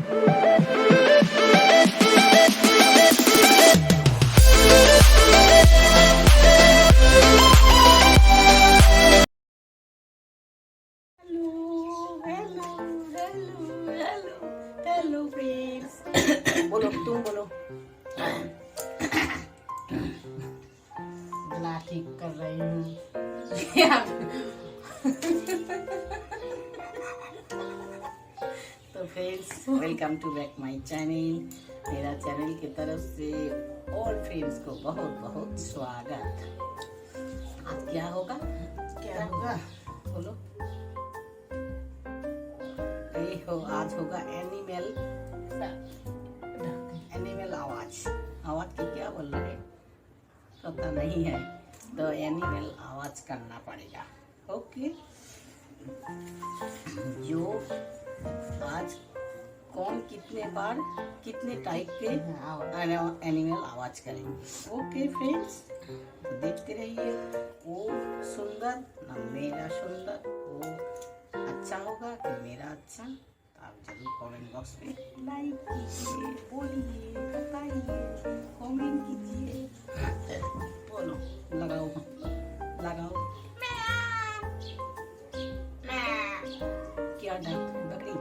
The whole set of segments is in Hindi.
Hello friends. बोलो, तुम बोलो। गला ठीक कर रही हूँ। तो friends, welcome to back my channel. मेरा चैनल की तरफ से ऑल फ्रेंड्स को बहुत बहुत स्वागत। आज क्या होगा? बोलो। आज होगा एनिमल आवाज की क्या बोल रहे पता नहीं है, तो एनिमल आवाज करना पड़ेगा। ओके, जो आज कौन कितने बार कितने टाइप के एनिमल आवाज करेंगे। ओके फ्रेंड्स, तो देखते रहिए। वो सुंदर ना मेरा सुंदर, वो अच्छा होगा कि मेरा अच्छा, तो आप जरूर कमेंट बॉक्स में लाइक कीजिए, बोलिए, बताइए, कमेंट कीजिए। बोलो, लगाओ लगाओ। क्या बकरी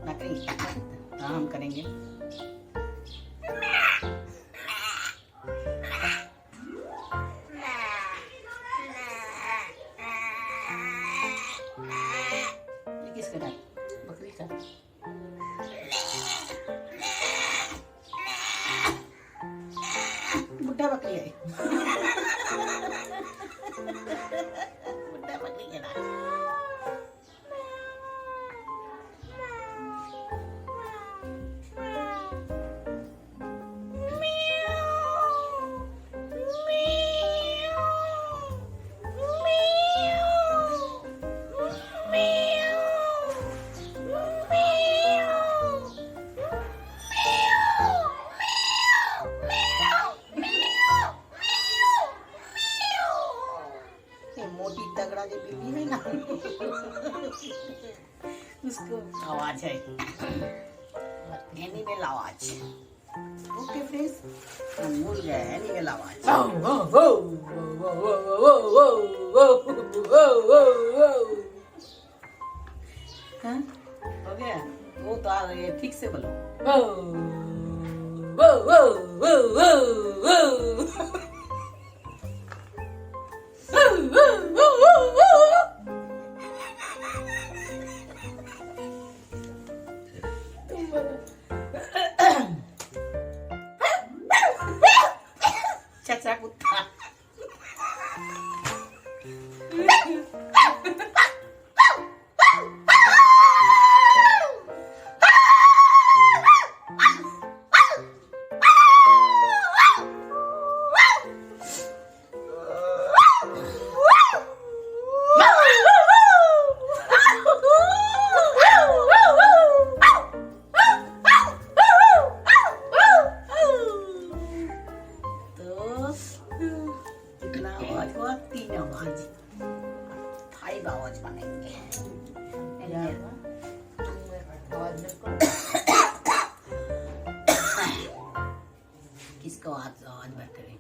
बकरी हाँ, हम करेंगे। किसका डाक? बकरी का। बुड्ढा बकरी है। बुड्ढा बकरी का डाक। मोटी तगड़ा जो बिल्ली है ना, उसको आवाज है एनिमल आवाज। ओके फ्रेंड्स, हम भूल गए एनिमल आवाज। हाँ, हो गया। वो तो आ रही है, ठीक से बोलो। चाचा कुत्ता। आवाज हुआ, 3 आवाज, 5 आवाज बनेंगे। किसको आवाज बात करें?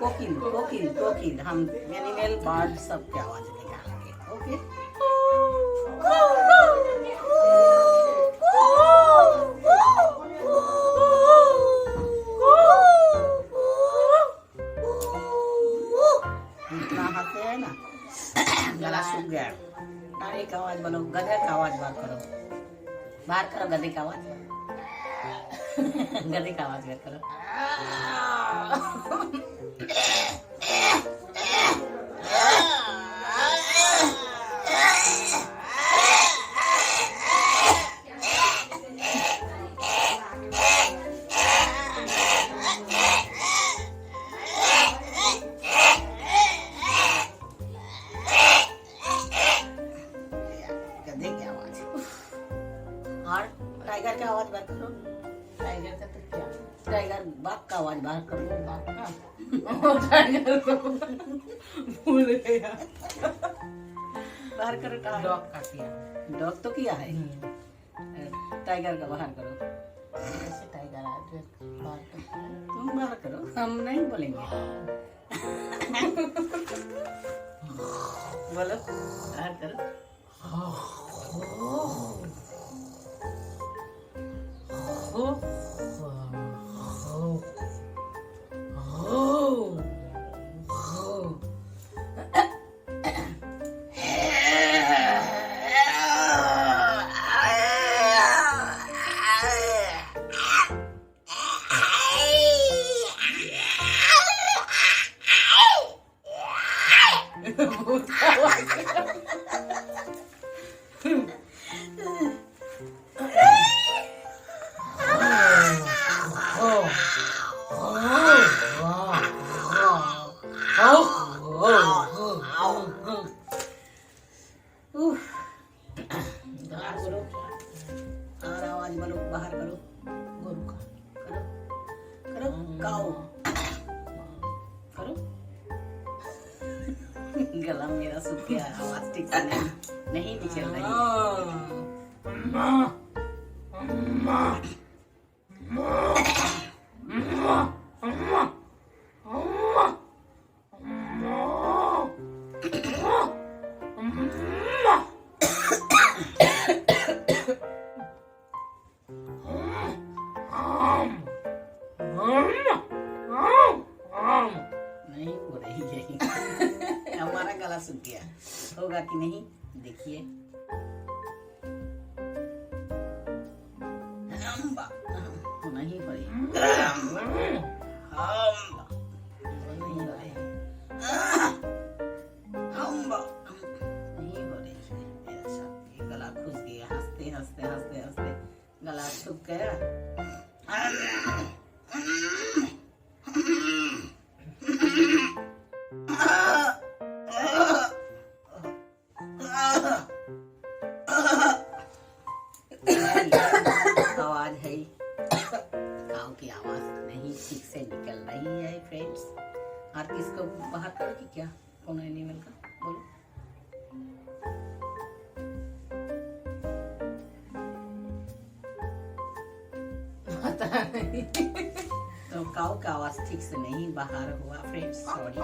कोकिल कोकिल कोकिल, हम एनिमल बर्ड सब की आवाज निकालेंगे। ओके, इतना हंसते है ना, गला सूख गया। गाड़ी का आवाज बोलो, गधे का आवाज बात करो, बाहर करो गधे का आवाज। गधे का आवाज बात करो। भूल गया। बाहर करो टाइगर। डॉग का किया। डॉग तो किया है। टाइगर का बाहर करो। ऐसे टाइगर आ जो बाहर करता है। तुम बाहर करो, हम नहीं बोलेंगे। बोलो बाहर करो। बाहर करो और आवाज बोलो, बाहर करो। गोरू का करो करो काओ करो। गला मेरा सूख गया, आवाज ठीक से नहीं निकल रही है। नहीं हो रही है। हमारा गला सूख गया, होगा कि नहीं देखिए। नहीं हो रही, नहीं हो रही, नहीं हो रही है। ऐसा ये गला खुश गया, हंसते हंसते हंसते हंसते गला सूख गया। आवाज है, काऊ की आवाज नहीं ठीक से निकल रही है फ्रेंड्स। और किसको बाहर करो कि क्या, कौन एनिमल का बोलो। पता नहीं। तो काऊ का आवाज ठीक से नहीं बाहर हुआ फ्रेंड्स, सॉरी।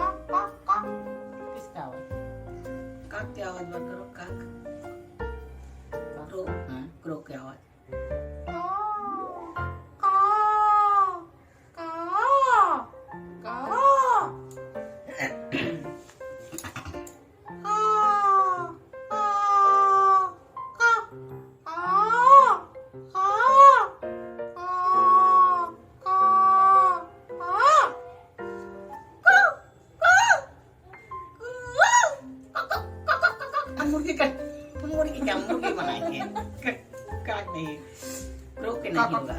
किसका आवाज? काक की आवाज बाहर करो, काक। क्रो, हाँ क्रो की आवाज। मुर्गी क्या, मुर्गी बनाएंगे, काक नहीं, क्रो के नहीं होगा।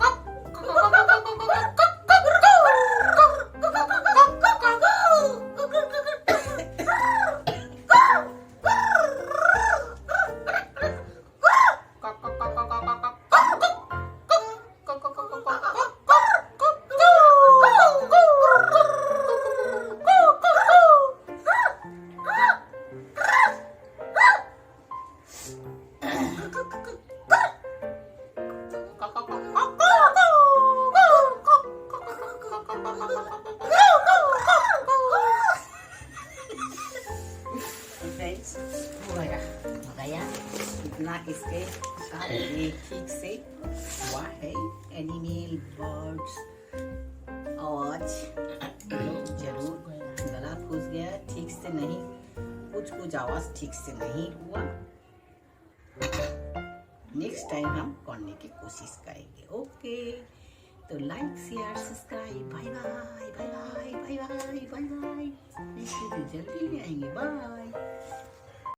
फ्रेंड्स हो गया इतना किसके साथ ये ठीक से हुआ है। एनिमल बर्ड्स आवाज जरूर गला फूस गया, ठीक से नहीं, कुछ कुछ आवाज ठीक से नहीं हुआ। नेक्स्ट टाइम हम करने की कोशिश करेंगे। ओके, तो like share subscribe, bye bye bye bye bye bye bye bye. जल्दी ले आएंगे, बाय।